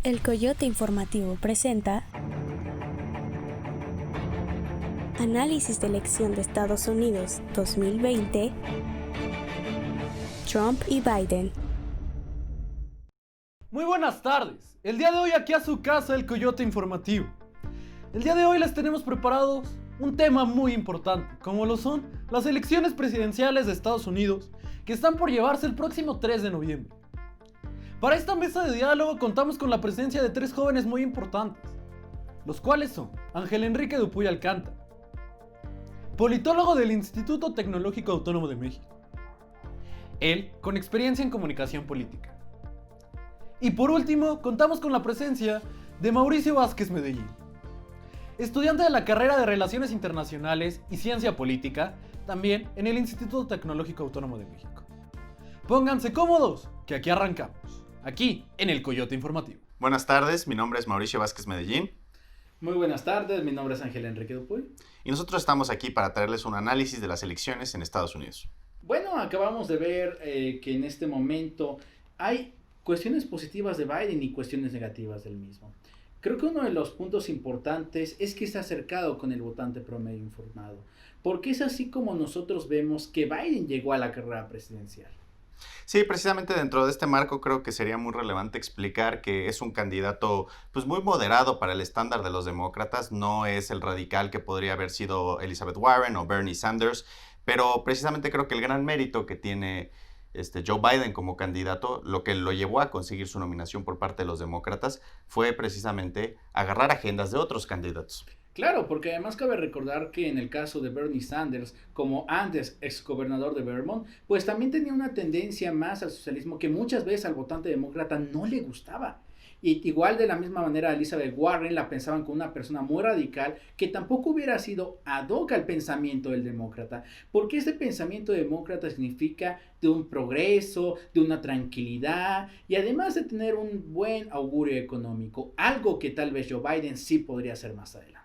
El Coyote Informativo presenta Análisis de elección de Estados Unidos 2020, Trump y Biden. Muy buenas tardes. El día de hoy aquí a su casa el Coyote Informativo. El día de hoy les tenemos preparados un tema muy importante, como lo son las elecciones presidenciales de Estados Unidos, que están por llevarse el próximo 3 de noviembre. Para esta mesa de diálogo contamos con la presencia de tres jóvenes muy importantes, los cuales son Ángel Enrique Dupuy Alcántara, politólogo del Instituto Tecnológico Autónomo de México, él con experiencia en comunicación política. Y por último, contamos con la presencia de Mauricio Vázquez Medellín, estudiante de la carrera de Relaciones Internacionales y Ciencia Política, también en el Instituto Tecnológico Autónomo de México. Pónganse cómodos, que aquí arrancamos, aquí en el Coyote Informativo. Buenas tardes, mi nombre es Mauricio Vázquez Medellín. Muy buenas tardes, mi nombre es Ángel Enrique Dupuy. Y nosotros estamos aquí para traerles un análisis de las elecciones en Estados Unidos. Bueno, acabamos de ver que en este momento hay cuestiones positivas de Biden y cuestiones negativas del mismo. Creo que uno de los puntos importantes es que está acercado con el votante promedio informado, porque es así como nosotros vemos que Biden llegó a la carrera presidencial. Sí, precisamente dentro de este marco creo que sería muy relevante explicar que es un candidato pues muy moderado para el estándar de los demócratas, no es el radical que podría haber sido Elizabeth Warren o Bernie Sanders, pero precisamente creo que el gran mérito que tiene Joe Biden como candidato, lo que lo llevó a conseguir su nominación por parte de los demócratas, fue precisamente agarrar agendas de otros candidatos. Claro, porque además cabe recordar que en el caso de Bernie Sanders, como antes exgobernador de Vermont, pues también tenía una tendencia más al socialismo que muchas veces al votante demócrata no le gustaba. Y igual de la misma manera Elizabeth Warren la pensaban como una persona muy radical que tampoco hubiera sido ad hoc al pensamiento del demócrata, porque este pensamiento demócrata significa de un progreso, de una tranquilidad y además de tener un buen augurio económico, algo que tal vez Joe Biden sí podría hacer más adelante.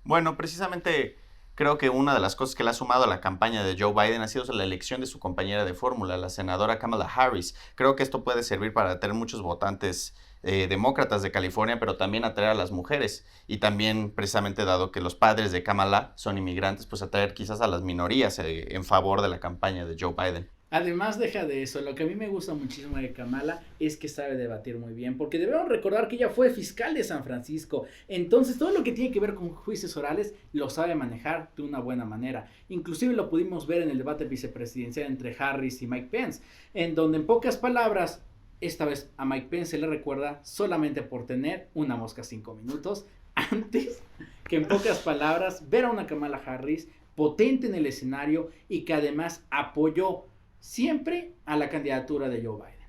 Bueno, precisamente creo que una de las cosas que le ha sumado a la campaña de Joe Biden ha sido la elección de su compañera de fórmula, la senadora Kamala Harris. Creo que esto puede servir para tener muchos votantes demócratas de California, pero también atraer a las mujeres. Y también, precisamente dado que los padres de Kamala son inmigrantes, pues atraer quizás a las minorías en favor de la campaña de Joe Biden. Además, deja de eso, lo que a mí me gusta muchísimo de Kamala es que sabe debatir muy bien, porque debemos recordar que ella fue fiscal de San Francisco, entonces todo lo que tiene que ver con juicios orales lo sabe manejar de una buena manera. Inclusive lo pudimos ver en el debate vicepresidencial entre Harris y Mike Pence, en donde en pocas palabras, esta vez a Mike Pence se le recuerda solamente por tener una mosca 5 minutos, antes que en pocas palabras ver a una Kamala Harris potente en el escenario y que además apoyó siempre a la candidatura de Joe Biden.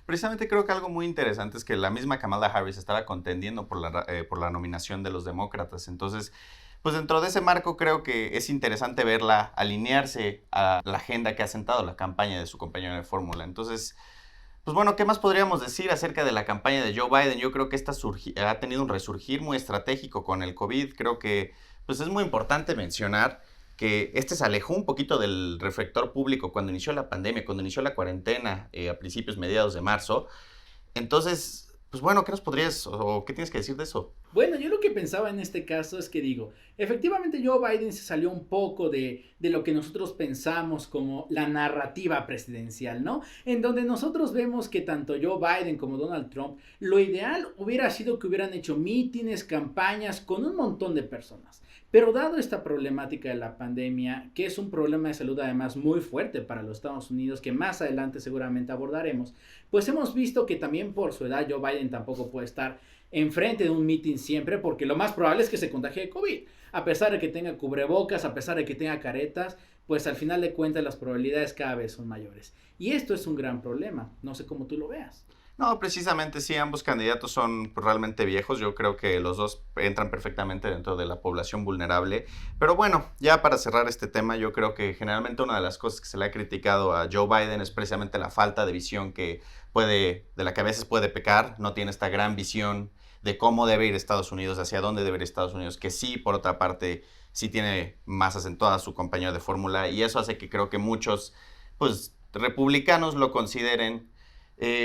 Precisamente creo que algo muy interesante es que la misma Kamala Harris estaba contendiendo por la nominación de los demócratas. Entonces, pues dentro de ese marco creo que es interesante verla alinearse a la agenda que ha sentado la campaña de su compañero de fórmula. Entonces, pues bueno, ¿qué más podríamos decir acerca de la campaña de Joe Biden? Yo creo que esta ha tenido un resurgir muy estratégico con el COVID. Creo que pues es muy importante mencionar que se alejó un poquito del reflector público cuando inició la pandemia, cuando inició la cuarentena a mediados de marzo. Entonces, pues bueno, ¿qué nos podrías o qué tienes que decir de eso? Bueno, yo lo que pensaba en este caso es que efectivamente Joe Biden se salió un poco de lo que nosotros pensamos como la narrativa presidencial, ¿no? En donde nosotros vemos que tanto Joe Biden como Donald Trump, lo ideal hubiera sido que hubieran hecho mítines, campañas con un montón de personas. Pero dado esta problemática de la pandemia, que es un problema de salud además muy fuerte para los Estados Unidos, que más adelante seguramente abordaremos, pues hemos visto que también por su edad Joe Biden tampoco puede estar enfrente de un meeting siempre, porque lo más probable es que se contagie de COVID. A pesar de que tenga cubrebocas, a pesar de que tenga caretas, pues al final de cuentas las probabilidades cada vez son mayores. Y esto es un gran problema, no sé cómo tú lo veas. No, precisamente sí, ambos candidatos son realmente viejos. Yo creo que los dos entran perfectamente dentro de la población vulnerable. Pero bueno, ya para cerrar este tema, yo creo que generalmente una de las cosas que se le ha criticado a Joe Biden es precisamente la falta de visión de la que a veces puede pecar. No tiene esta gran visión de cómo debe ir Estados Unidos, hacia dónde debe ir Estados Unidos, que sí, por otra parte, sí tiene más acentuada a su compañero de fórmula. Y eso hace que creo que muchos, pues, republicanos lo consideren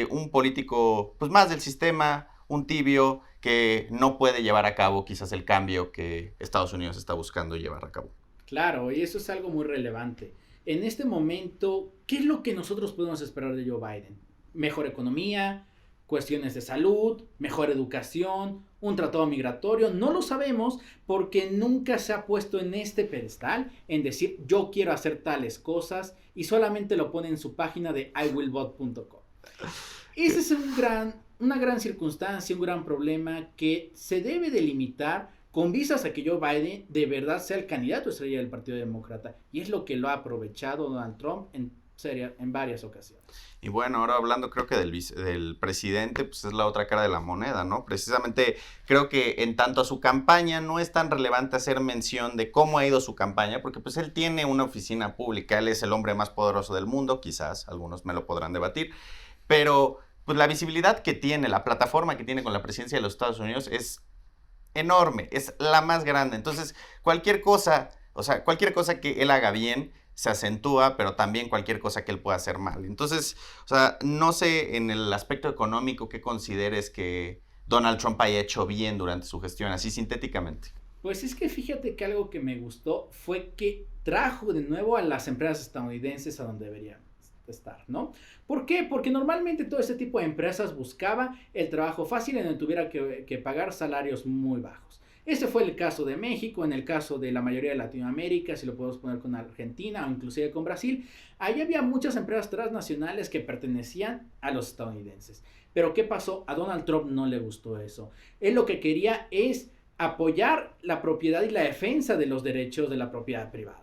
un político pues más del sistema, un tibio que no puede llevar a cabo quizás el cambio que Estados Unidos está buscando llevar a cabo. Claro, y eso es algo muy relevante. En este momento, ¿qué es lo que nosotros podemos esperar de Joe Biden? Mejor economía, cuestiones de salud, mejor educación, un tratado migratorio. No lo sabemos porque nunca se ha puesto en este pedestal en decir yo quiero hacer tales cosas y solamente lo pone en su página de iwillvote.com. Esa es una gran circunstancia, un gran problema que se debe delimitar con vistas a que Joe Biden de verdad sea el candidato estrella del Partido Demócrata. Y es lo que lo ha aprovechado Donald Trump en varias ocasiones. Y bueno, ahora hablando creo que del presidente, pues es la otra cara de la moneda, ¿no? Precisamente creo que en tanto a su campaña no es tan relevante hacer mención de cómo ha ido su campaña, porque pues él tiene una oficina pública, él es el hombre más poderoso del mundo, quizás algunos me lo podrán debatir, pero pues la visibilidad que tiene, la plataforma que tiene con la presidencia de los Estados Unidos es enorme, es la más grande. Entonces, cualquier cosa que él haga bien se acentúa, pero también cualquier cosa que él pueda hacer mal. Entonces, no sé en el aspecto económico qué consideres que Donald Trump haya hecho bien durante su gestión, así sintéticamente. Pues es que fíjate que algo que me gustó fue que trajo de nuevo a las empresas estadounidenses a donde deberían estar, ¿no? ¿Por qué? Porque normalmente todo este tipo de empresas buscaba el trabajo fácil en donde tuviera que pagar salarios muy bajos. Ese fue el caso de México, en el caso de la mayoría de Latinoamérica, si lo podemos poner con Argentina o inclusive con Brasil, ahí había muchas empresas transnacionales que pertenecían a los estadounidenses. Pero ¿qué pasó? A Donald Trump no le gustó eso. Él lo que quería es apoyar la propiedad y la defensa de los derechos de la propiedad privada.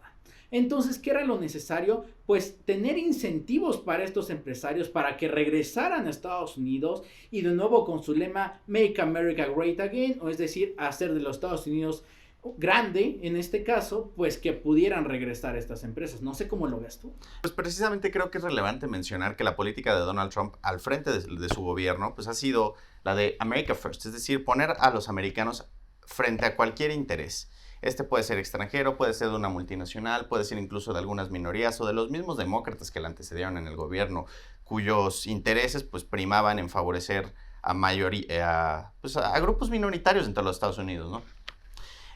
Entonces, ¿qué era lo necesario? Pues tener incentivos para estos empresarios para que regresaran a Estados Unidos y de nuevo con su lema Make America Great Again, o es decir, hacer de los Estados Unidos grande, en este caso, pues que pudieran regresar estas empresas. No sé cómo lo ves tú. Pues precisamente creo que es relevante mencionar que la política de Donald Trump al frente de su gobierno pues ha sido la de America First, es decir, poner a los americanos frente a cualquier interés. Este puede ser extranjero, puede ser de una multinacional, puede ser incluso de algunas minorías o de los mismos demócratas que le antecedieron en el gobierno, cuyos intereses pues primaban en favorecer a grupos minoritarios dentro de los Estados Unidos, ¿no?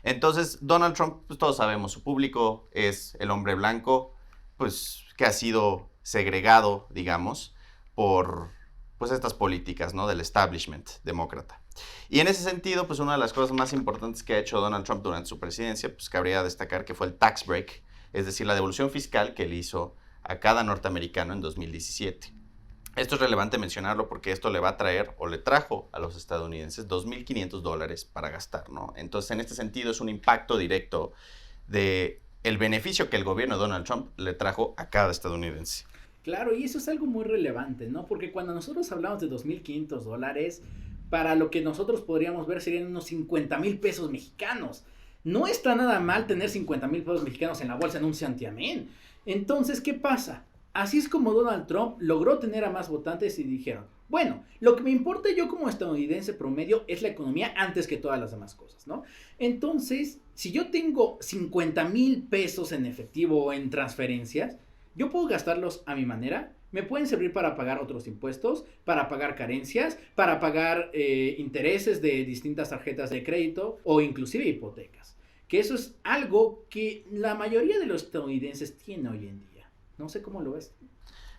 Entonces, Donald Trump, pues todos sabemos, su público es el hombre blanco, pues que ha sido segregado, digamos, por pues estas políticas, ¿no? Del establishment demócrata. Y en ese sentido, pues una de las cosas más importantes que ha hecho Donald Trump durante su presidencia, pues cabría destacar que fue el tax break, es decir, la devolución fiscal que él hizo a cada norteamericano en 2017. Esto es relevante mencionarlo porque esto le va a traer o le trajo a los estadounidenses $2,500 para gastar, ¿no? Entonces, en este sentido, es un impacto directo de el beneficio que el gobierno de Donald Trump le trajo a cada estadounidense. Claro, y eso es algo muy relevante, ¿no? Porque cuando nosotros hablamos de $2,500, para lo que nosotros podríamos ver serían unos 50,000 pesos mexicanos. No está nada mal tener 50,000 pesos mexicanos en la bolsa en un santiamén. Entonces, ¿qué pasa? Así es como Donald Trump logró tener a más votantes y dijeron, bueno, lo que me importa yo como estadounidense promedio es la economía antes que todas las demás cosas, ¿no? Entonces, si yo tengo 50,000 pesos en efectivo o en transferencias, yo puedo gastarlos a mi manera. Me pueden servir para pagar otros impuestos, para pagar carencias, para pagar intereses de distintas tarjetas de crédito o inclusive hipotecas. Que eso es algo que la mayoría de los estadounidenses tiene hoy en día. No sé cómo lo ves.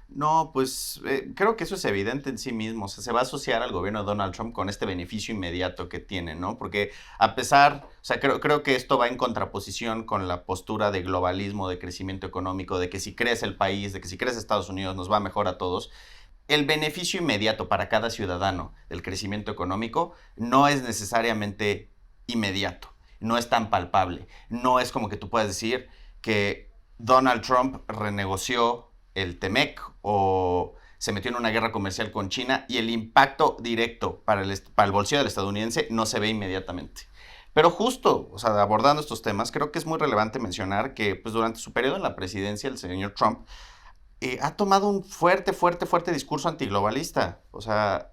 No, pues creo que eso es evidente en sí mismo. O sea, se va a asociar al gobierno de Donald Trump con este beneficio inmediato que tiene, ¿no? Porque a pesar, o sea, creo que esto va en contraposición con la postura de globalismo, de crecimiento económico, de que si crece el país, de que si crece Estados Unidos nos va mejor a todos. El beneficio inmediato para cada ciudadano del crecimiento económico no es necesariamente inmediato, no es tan palpable. No es como que tú puedas decir que Donald Trump renegoció el TEMEC o se metió en una guerra comercial con China y el impacto directo para el bolsillo del estadounidense no se ve inmediatamente. Pero justo, o sea, abordando estos temas, creo que es muy relevante mencionar que pues, durante su periodo en la presidencia, el señor Trump ha tomado un fuerte discurso antiglobalista. O sea,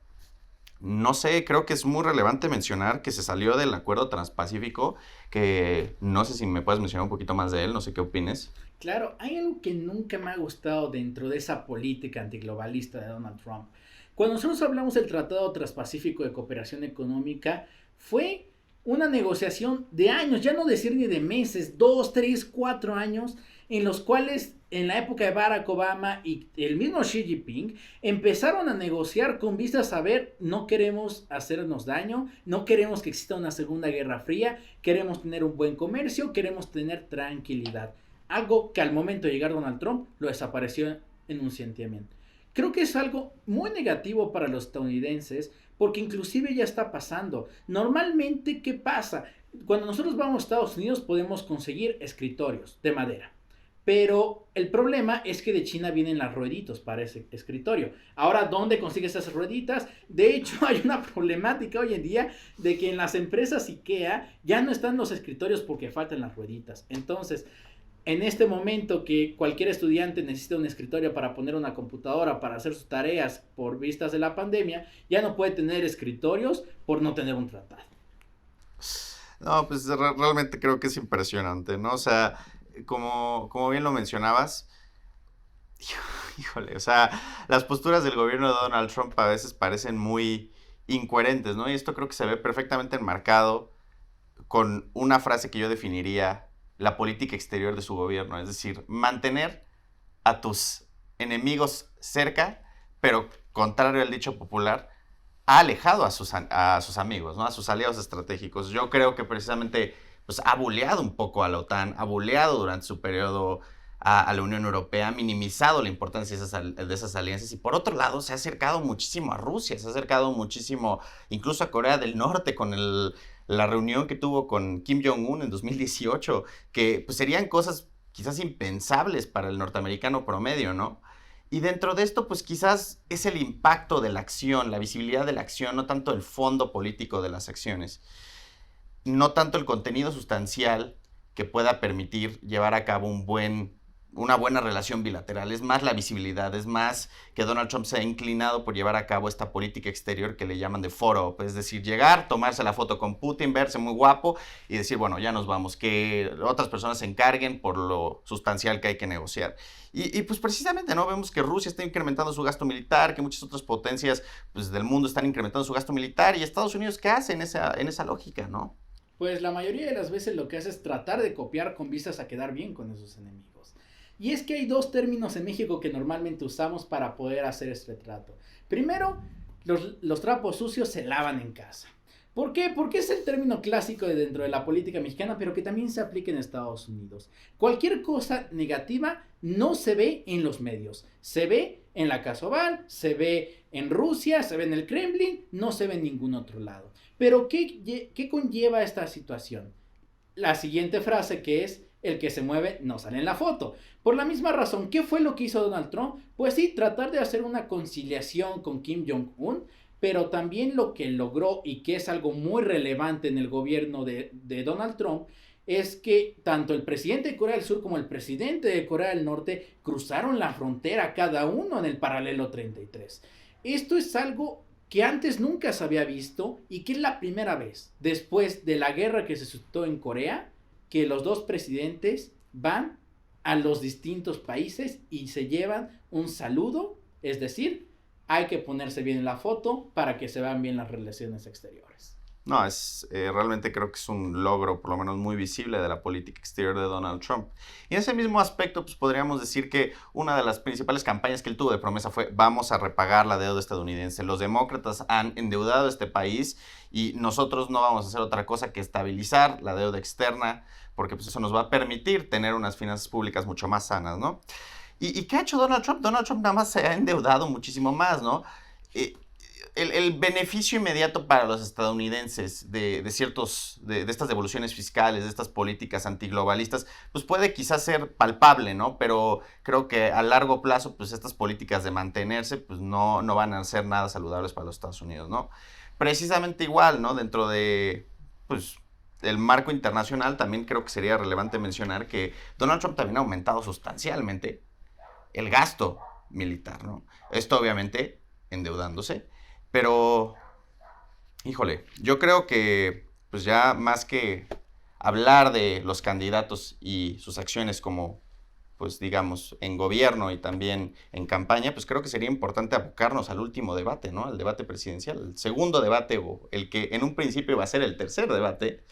no sé, creo que es muy relevante mencionar que se salió del acuerdo transpacífico, que no sé si me puedes mencionar un poquito más de él, no sé qué opines. Claro, hay algo que nunca me ha gustado dentro de esa política antiglobalista de Donald Trump. Cuando nosotros hablamos del Tratado Transpacífico de Cooperación Económica, fue una negociación de años, ya no decir ni de meses, 2, 3, 4 años, en los cuales en la época de Barack Obama y el mismo Xi Jinping empezaron a negociar con vistas a ver, no queremos hacernos daño, no queremos que exista una segunda guerra fría, queremos tener un buen comercio, queremos tener tranquilidad. Algo que al momento de llegar Donald Trump lo desapareció en un santiamén. Creo que es algo muy negativo para los estadounidenses porque inclusive ya está pasando. Normalmente, ¿qué pasa? Cuando nosotros vamos a Estados Unidos podemos conseguir escritorios de madera. Pero el problema es que de China vienen las rueditas para ese escritorio. Ahora, ¿dónde consigues esas rueditas? De hecho, hay una problemática hoy en día de que en las empresas IKEA ya no están los escritorios porque faltan las rueditas. Entonces, en este momento que cualquier estudiante necesita un escritorio para poner una computadora para hacer sus tareas por vistas de la pandemia, ya no puede tener escritorios por no tener un tratado. No, pues realmente creo que es impresionante, ¿no? O sea, como bien lo mencionabas, híjole, o sea, las posturas del gobierno de Donald Trump a veces parecen muy incoherentes, ¿no? Y esto creo que se ve perfectamente enmarcado con una frase que yo definiría la política exterior de su gobierno, es decir, mantener a tus enemigos cerca, pero contrario al dicho popular, ha alejado a sus amigos, ¿no? A sus aliados estratégicos. Yo creo que precisamente pues, ha buleado un poco a la OTAN, ha buleado durante su periodo a la Unión Europea, ha minimizado la importancia de esas alianzas y por otro lado se ha acercado muchísimo a Rusia, se ha acercado muchísimo incluso a Corea del Norte con la reunión que tuvo con Kim Jong-un en 2018, que pues, serían cosas quizás impensables para el norteamericano promedio, ¿no? Y dentro de esto, pues quizás es el impacto de la acción, la visibilidad de la acción, no tanto el fondo político de las acciones, no tanto el contenido sustancial que pueda permitir llevar a cabo una buena relación bilateral, es más la visibilidad, es más que Donald Trump se ha inclinado por llevar a cabo esta política exterior que le llaman de photo op, es decir, llegar, tomarse la foto con Putin, verse muy guapo y decir, bueno, ya nos vamos, que otras personas se encarguen por lo sustancial que hay que negociar. Y pues precisamente, ¿no? Vemos que Rusia está incrementando su gasto militar, que muchas otras potencias pues, del mundo están incrementando su gasto militar y Estados Unidos, ¿qué hace en esa lógica, no? Pues la mayoría de las veces lo que hace es tratar de copiar con vistas a quedar bien con esos enemigos. Y es que hay dos términos en México que normalmente usamos para poder hacer este trato. Primero, los trapos sucios se lavan en casa. ¿Por qué? Porque es el término clásico de dentro de la política mexicana, pero que también se aplica en Estados Unidos. Cualquier cosa negativa no se ve en los medios. Se ve en la Casa Oval, se ve en Rusia, se ve en el Kremlin, no se ve en ningún otro lado. Pero ¿qué conlleva esta situación? La siguiente frase que es, el que se mueve no sale en la foto. Por la misma razón, ¿qué fue lo que hizo Donald Trump? Pues sí, tratar de hacer una conciliación con Kim Jong-un, pero también lo que logró y que es algo muy relevante en el gobierno de Donald Trump es que tanto el presidente de Corea del Sur como el presidente de Corea del Norte cruzaron la frontera cada uno en el paralelo 33. Esto es algo que antes nunca se había visto y que es la primera vez después de la guerra que se suscitó en Corea que los dos presidentes van a los distintos países y se llevan un saludo, es decir, hay que ponerse bien en la foto para que se vean bien las relaciones exteriores. No, realmente creo que es un logro, por lo menos muy visible, de la política exterior de Donald Trump. Y en ese mismo aspecto, pues podríamos decir que una de las principales campañas que él tuvo de promesa fue vamos a repagar la deuda estadounidense. Los demócratas han endeudado a este país y nosotros no vamos a hacer otra cosa que estabilizar la deuda externa, porque pues eso nos va a permitir tener unas finanzas públicas mucho más sanas, ¿no? ¿Y qué ha hecho Donald Trump? Donald Trump nada más se ha endeudado muchísimo más, ¿no? El beneficio inmediato para los estadounidenses de estas devoluciones fiscales, de estas políticas antiglobalistas, pues puede quizás ser palpable, ¿no? Pero creo que a largo plazo, pues estas políticas de mantenerse, pues no van a ser nada saludables para los Estados Unidos, ¿no? Precisamente igual, ¿no? Dentro de, pues, el marco internacional, también creo que sería relevante mencionar que Donald Trump también ha aumentado sustancialmente el gasto militar, ¿no? Esto obviamente endeudándose, pero, híjole, yo creo que pues ya más que hablar de los candidatos y sus acciones como pues digamos, en gobierno y también en campaña, pues creo que sería importante abocarnos al último debate, ¿no? Al debate presidencial, el segundo debate o el que en un principio va a ser el tercer debate.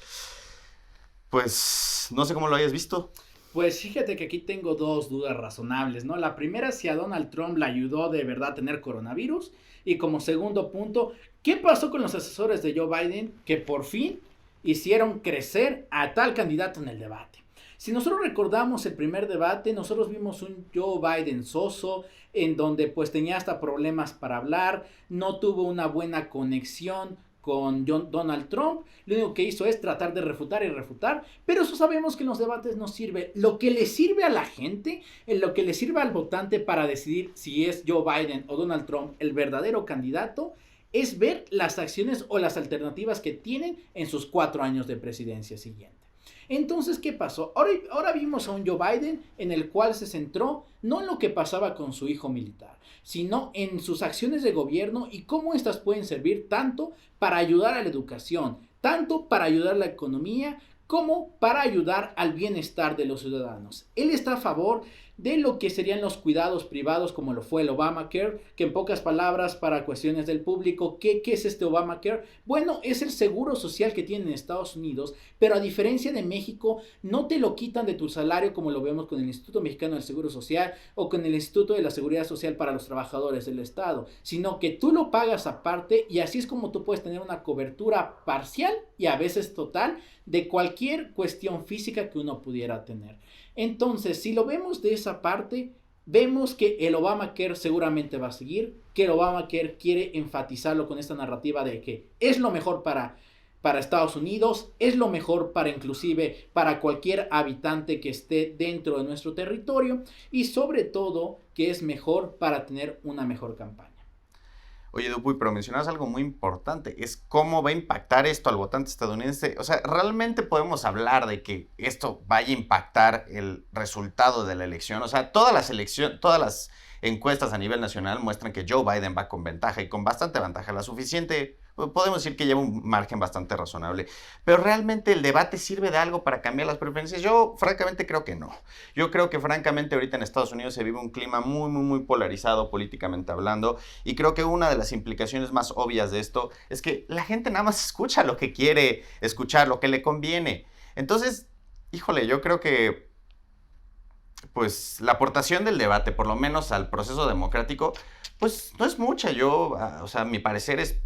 Pues no sé cómo lo hayas visto. Pues fíjate que aquí tengo dos dudas razonables, ¿no? La primera, si a Donald Trump le ayudó de verdad a tener coronavirus. Y como segundo punto, ¿qué pasó con los asesores de Joe Biden que por fin hicieron crecer a tal candidato en el debate? Si nosotros recordamos el primer debate, nosotros vimos un Joe Biden soso, en donde pues tenía hasta problemas para hablar, no tuvo una buena conexión con Donald Trump, lo único que hizo es tratar de refutar y refutar, pero eso sabemos que en los debates no sirve. Lo que le sirve a la gente, en lo que le sirve al votante para decidir si es Joe Biden o Donald Trump el verdadero candidato, es ver las acciones o las alternativas que tienen en sus 4 años de presidencia siguiente. Entonces, ¿qué pasó? Ahora vimos a un Joe Biden en el cual se centró no en lo que pasaba con su hijo militar, sino en sus acciones de gobierno y cómo estas pueden servir tanto para ayudar a la educación, tanto para ayudar a la economía, como para ayudar al bienestar de los ciudadanos. Él está a favor de lo que serían los cuidados privados, como lo fue el Obamacare, que en pocas palabras, para cuestiones del público, ¿qué es este Obamacare? Bueno, es el seguro social que tienen en Estados Unidos, pero a diferencia de México, no te lo quitan de tu salario como lo vemos con el Instituto Mexicano del Seguro Social o con el Instituto de la Seguridad Social para los Trabajadores del Estado, sino que tú lo pagas aparte y así es como tú puedes tener una cobertura parcial y a veces total de cualquier cuestión física que uno pudiera tener. Entonces, si lo vemos de esa parte, vemos que el Obamacare seguramente va a seguir, que el Obamacare quiere enfatizarlo con esta narrativa de que es lo mejor para Estados Unidos, es lo mejor para inclusive para cualquier habitante que esté dentro de nuestro territorio y sobre todo que es mejor para tener una mejor campaña. Oye, Dupuy, pero mencionabas algo muy importante, es cómo va a impactar esto al votante estadounidense. O sea, ¿realmente podemos hablar de que esto vaya a impactar el resultado de la elección? O sea, todas las encuestas a nivel nacional muestran que Joe Biden va con ventaja y con bastante ventaja, la suficiente, podemos decir que lleva un margen bastante razonable. Pero ¿realmente el debate sirve de algo para cambiar las preferencias? Yo francamente creo que no. Yo creo que francamente ahorita en Estados Unidos se vive un clima muy polarizado políticamente hablando y creo que una de las implicaciones más obvias de esto es que la gente nada más escucha lo que quiere escuchar, lo que le conviene. Entonces, híjole, yo creo que pues la aportación del debate, por lo menos al proceso democrático, pues no es mucha. O sea, mi parecer es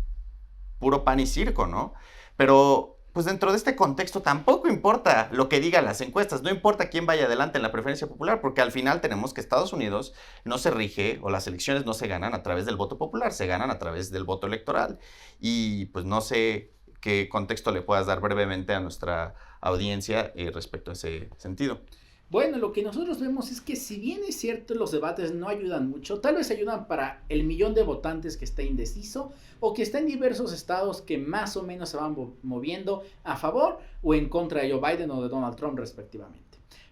puro pan y circo, ¿no? Pero pues dentro de este contexto tampoco importa lo que digan las encuestas, no importa quién vaya adelante en la preferencia popular, porque al final tenemos que Estados Unidos no se rige o las elecciones no se ganan a través del voto popular, se ganan a través del voto electoral. Y pues no sé qué contexto le puedas dar brevemente a nuestra audiencia respecto a ese sentido. Bueno, lo que nosotros vemos es que si bien es cierto los debates no ayudan mucho, tal vez ayudan para el millón de votantes que está indeciso o que está en diversos estados que más o menos se van moviendo a favor o en contra de Joe Biden o de Donald Trump respectivamente.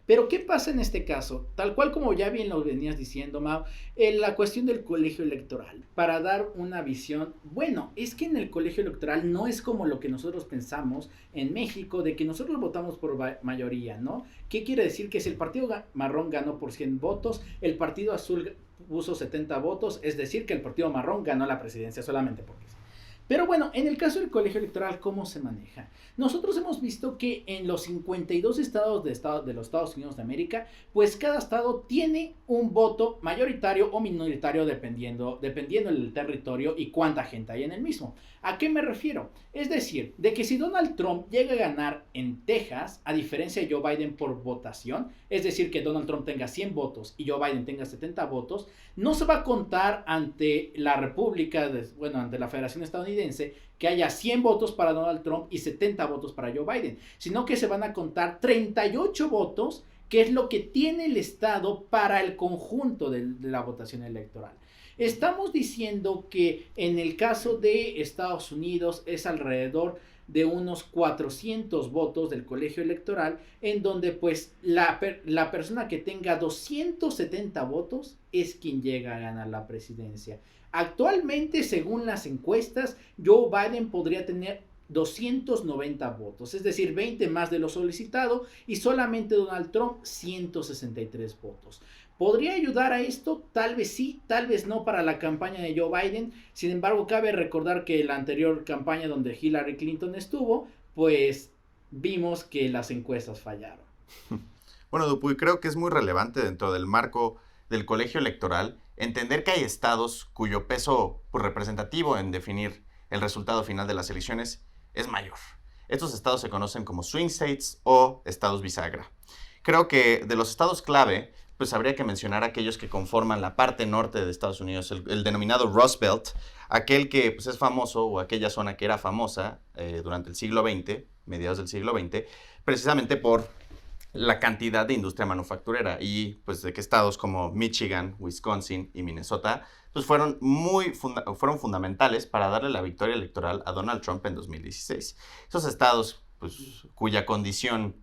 Pero ¿qué pasa en este caso? Tal cual como ya bien lo venías diciendo, Mau, la cuestión del colegio electoral, para dar una visión, bueno, es que en el colegio electoral no es como lo que nosotros pensamos en México, de que nosotros votamos por mayoría, ¿no? ¿Qué quiere decir? Que si el partido marrón ganó por 100 votos, el partido azul puso 70 votos, es decir, que el partido marrón ganó la presidencia solamente porque sí. Pero bueno, en el caso del colegio electoral, ¿cómo se maneja? Nosotros hemos visto que en los 52 estados de los Estados Unidos de América, pues cada estado tiene un voto mayoritario o minoritario dependiendo del territorio y cuánta gente hay en el mismo. ¿A qué me refiero? Es decir, de que si Donald Trump llega a ganar en Texas, a diferencia de Joe Biden por votación, es decir, que Donald Trump tenga 100 votos y Joe Biden tenga 70 votos, no se va a contar ante la República, ante la Federación Estadounidense, que haya 100 votos para Donald Trump y 70 votos para Joe Biden, sino que se van a contar 38 votos, que es lo que tiene el Estado para el conjunto de la votación electoral. Estamos diciendo que en el caso de Estados Unidos es alrededor de unos 400 votos del colegio electoral, en donde pues la persona que tenga 270 votos es quien llega a ganar la presidencia. Actualmente, según las encuestas, Joe Biden podría tener 290 votos, es decir, 20 más de lo solicitado, y solamente Donald Trump 163 votos. ¿Podría ayudar a esto? Tal vez sí, tal vez no para la campaña de Joe Biden. Sin embargo, cabe recordar que la anterior campaña donde Hillary Clinton estuvo, pues vimos que las encuestas fallaron. Bueno, Dupuy, creo que es muy relevante dentro del marco del colegio electoral entender que hay estados cuyo peso representativo en definir el resultado final de las elecciones es mayor. Estos estados se conocen como swing states o estados bisagra. Creo que de los estados clave, pues habría que mencionar aquellos que conforman la parte norte de Estados Unidos, el denominado Rust Belt, aquel que pues, es famoso, o aquella zona que era famosa durante el siglo XX, mediados del siglo XX, precisamente por la cantidad de industria manufacturera, y pues de que estados como Michigan, Wisconsin y Minnesota pues fueron fundamentales para darle la victoria electoral a Donald Trump en 2016. Esos estados pues, cuya condición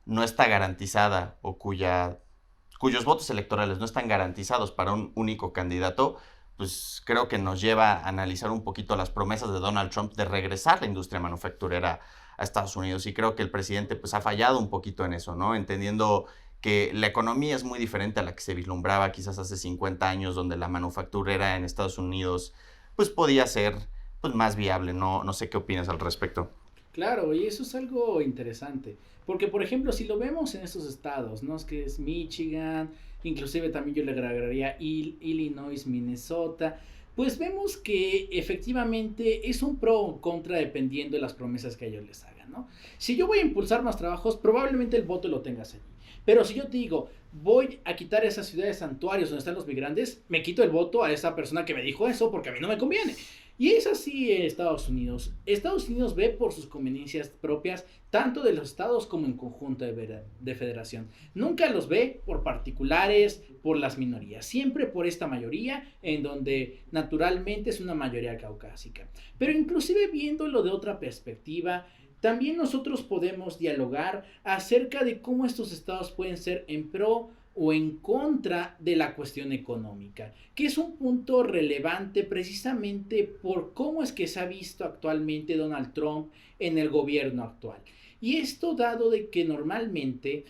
no está garantizada o cuyos votos electorales no están garantizados para un único candidato, pues creo que nos lleva a analizar un poquito las promesas de Donald Trump de regresar la industria manufacturera a Estados Unidos, y creo que el presidente pues ha fallado un poquito en eso, ¿no? Entendiendo que la economía es muy diferente a la que se vislumbraba quizás hace 50 años, donde la manufacturera en Estados Unidos pues podía ser pues más viable, ¿no? No sé qué opinas al respecto. Claro, y eso es algo interesante, porque por ejemplo, si lo vemos en estos estados, ¿no? Es que es Michigan, inclusive también yo le agregaría Illinois, Minnesota, pues vemos que efectivamente es un pro o contra dependiendo de las promesas que ellos les hagan, ¿no? Si yo voy a impulsar más trabajos, probablemente el voto lo tengas allí. Pero si yo te digo, voy a quitar esas ciudades santuarios donde están los migrantes, me quito el voto a esa persona que me dijo eso porque a mí no me conviene. Y es así en Estados Unidos. Estados Unidos ve por sus conveniencias propias, tanto de los estados como en conjunto de federación. Nunca los ve por particulares, por las minorías. Siempre por esta mayoría, en donde naturalmente es una mayoría caucásica. Pero inclusive viéndolo de otra perspectiva, también nosotros podemos dialogar acerca de cómo estos estados pueden ser en pro o en contra de la cuestión económica, que es un punto relevante precisamente por cómo es que se ha visto actualmente Donald Trump en el gobierno actual. Y esto dado de que normalmente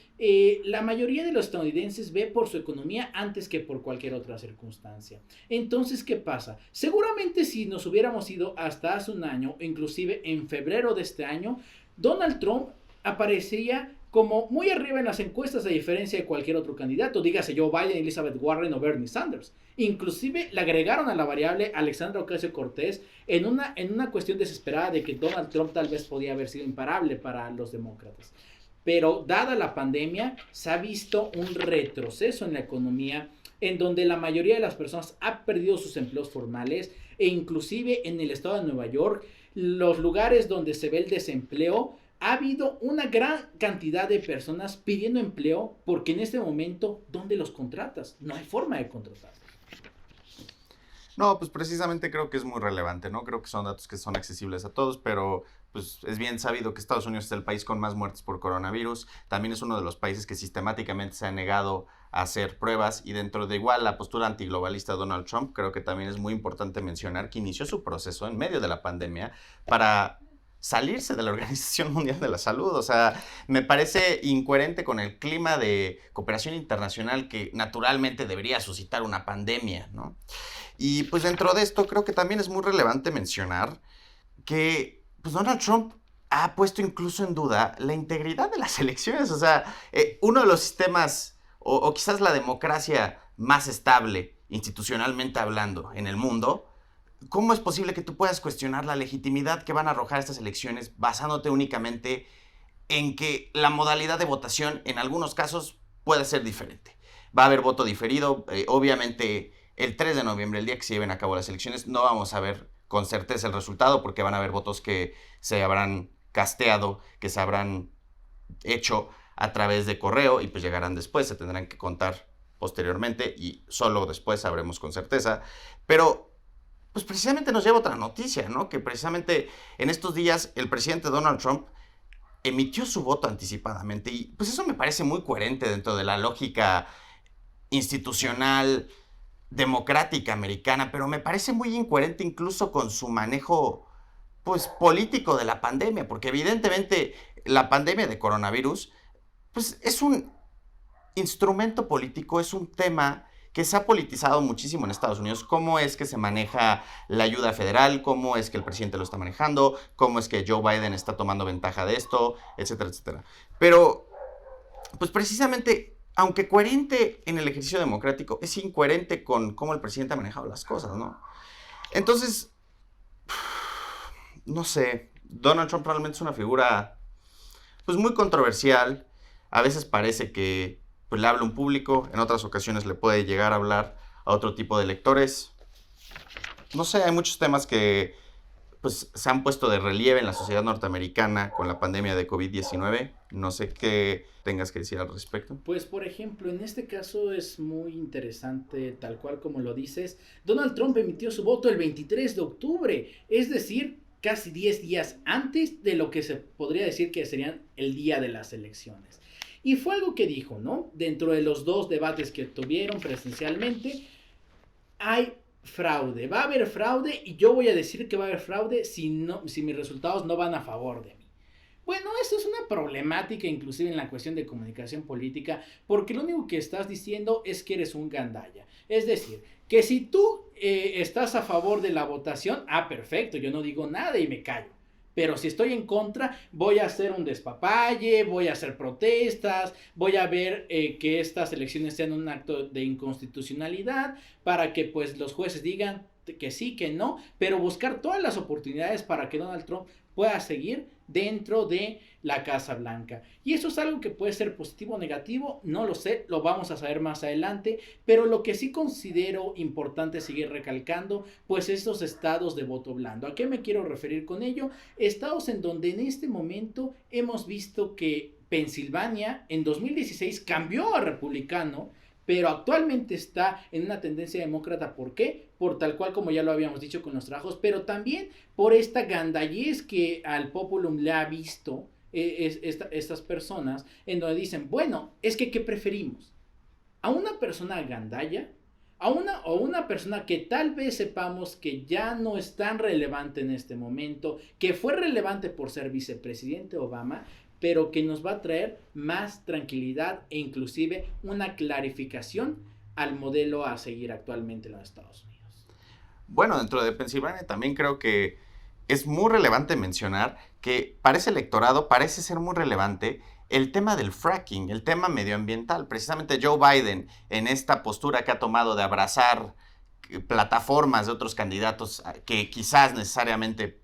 la mayoría de los estadounidenses ve por su economía antes que por cualquier otra circunstancia. Entonces, ¿qué pasa? Seguramente si nos hubiéramos ido hasta hace un año, inclusive en febrero de este año, Donald Trump aparecería como muy arriba en las encuestas a diferencia de cualquier otro candidato, dígase Joe Biden, Elizabeth Warren o Bernie Sanders. Inclusive le agregaron a la variable Alexandra Ocasio-Cortez en una cuestión desesperada de que Donald Trump tal vez podía haber sido imparable para los demócratas. Pero dada la pandemia, se ha visto un retroceso en la economía en donde la mayoría de las personas ha perdido sus empleos formales, e inclusive en el estado de Nueva York, los lugares donde se ve el desempleo, ha habido una gran cantidad de personas pidiendo empleo porque en este momento, ¿dónde los contratas? No hay forma de contratarlos. No, pues precisamente creo que es muy relevante, ¿no? Creo que son datos que son accesibles a todos, pero pues es bien sabido que Estados Unidos es el país con más muertes por coronavirus. También es uno de los países que sistemáticamente se ha negado a hacer pruebas, y dentro de igual la postura antiglobalista de Donald Trump, creo que también es muy importante mencionar que inició su proceso en medio de la pandemia para salirse de la Organización Mundial de la Salud. O sea, me parece incoherente con el clima de cooperación internacional que naturalmente debería suscitar una pandemia, ¿no? Y pues dentro de esto creo que también es muy relevante mencionar que pues Donald Trump ha puesto incluso en duda la integridad de las elecciones. O sea, uno de los sistemas, o quizás la democracia más estable institucionalmente hablando en el mundo, ¿cómo es posible que tú puedas cuestionar la legitimidad que van a arrojar estas elecciones basándote únicamente en que la modalidad de votación en algunos casos puede ser diferente? Va a haber voto diferido. Obviamente el 3 de noviembre, el día que se lleven a cabo las elecciones, no vamos a ver con certeza el resultado porque van a haber votos que se habrán casteado, que se habrán hecho a través de correo y pues llegarán después, se tendrán que contar posteriormente y solo después sabremos con certeza. Pero pues precisamente nos lleva otra noticia, ¿no? Que precisamente en estos días el presidente Donald Trump emitió su voto anticipadamente, y pues eso me parece muy coherente dentro de la lógica institucional democrática americana, pero me parece muy incoherente incluso con su manejo pues, político de la pandemia, porque evidentemente la pandemia de coronavirus, pues, es un instrumento político, es un tema que se ha politizado muchísimo en Estados Unidos. ¿Cómo es que se maneja la ayuda federal? ¿Cómo es que el presidente lo está manejando? ¿Cómo es que Joe Biden está tomando ventaja de esto? Etcétera, etcétera. Pero, pues precisamente, aunque coherente en el ejercicio democrático, es incoherente con cómo el presidente ha manejado las cosas, ¿no? Entonces, no sé, Donald Trump realmente es una figura, pues, muy controversial. A veces parece que pues, le habla a un público, en otras ocasiones le puede llegar a hablar a otro tipo de lectores. No sé, hay muchos temas que pues, se han puesto de relieve en la sociedad norteamericana con la pandemia de COVID-19. No sé qué tengas que decir al respecto. Pues por ejemplo, en este caso es muy interesante, tal cual como lo dices. Donald Trump emitió su voto el 23 de octubre, es decir, casi 10 días antes de lo que se podría decir que serían el día de las elecciones. Y fue algo que dijo, ¿no? Dentro de los 2 debates que tuvieron presencialmente, hay fraude, va a haber fraude y yo voy a decir que va a haber fraude si mis resultados no van a favor de mí. Bueno, esto es una problemática inclusive en la cuestión de comunicación política, porque lo único que estás diciendo es que eres un gandalla. Es decir, que si tú estás a favor de la votación, perfecto, yo no digo nada y me callo. Pero si estoy en contra, voy a hacer un despapalle, voy a hacer protestas, voy a ver que estas elecciones sean un acto de inconstitucionalidad para que pues los jueces digan que sí, que no, pero buscar todas las oportunidades para que Donald Trump pueda seguir dentro de la Casa Blanca. Y eso es algo que puede ser positivo o negativo, no lo sé, lo vamos a saber más adelante, pero lo que sí considero importante seguir recalcando, pues estos estados de voto blando. ¿A qué me quiero referir con ello? Estados en donde en este momento hemos visto que Pensilvania en 2016 cambió a republicano, pero actualmente está en una tendencia demócrata. ¿Por qué? Por tal cual como ya lo habíamos dicho con los trabajos, pero también por esta gandallez que al populum le ha visto estas personas, en donde dicen, bueno, es que ¿qué preferimos? ¿A una persona gandalla? ¿O una persona que tal vez sepamos que ya no es tan relevante en este momento, que fue relevante por ser vicepresidente Obama, pero que nos va a traer más tranquilidad e inclusive una clarificación al modelo a seguir actualmente en los Estados Unidos? Bueno, dentro de Pensilvania también creo que es muy relevante mencionar que para ese electorado parece ser muy relevante el tema del fracking, el tema medioambiental. Precisamente Joe Biden, en esta postura que ha tomado de abrazar plataformas de otros candidatos que quizás necesariamente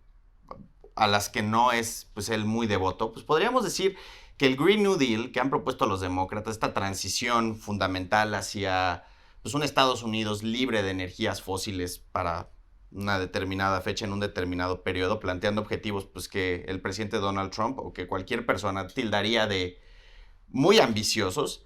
a las que no es pues él muy devoto, pues podríamos decir que el Green New Deal que han propuesto los demócratas, esta transición fundamental hacia pues, un Estados Unidos libre de energías fósiles para una determinada fecha en un determinado periodo, planteando objetivos pues, que el presidente Donald Trump o que cualquier persona tildaría de muy ambiciosos,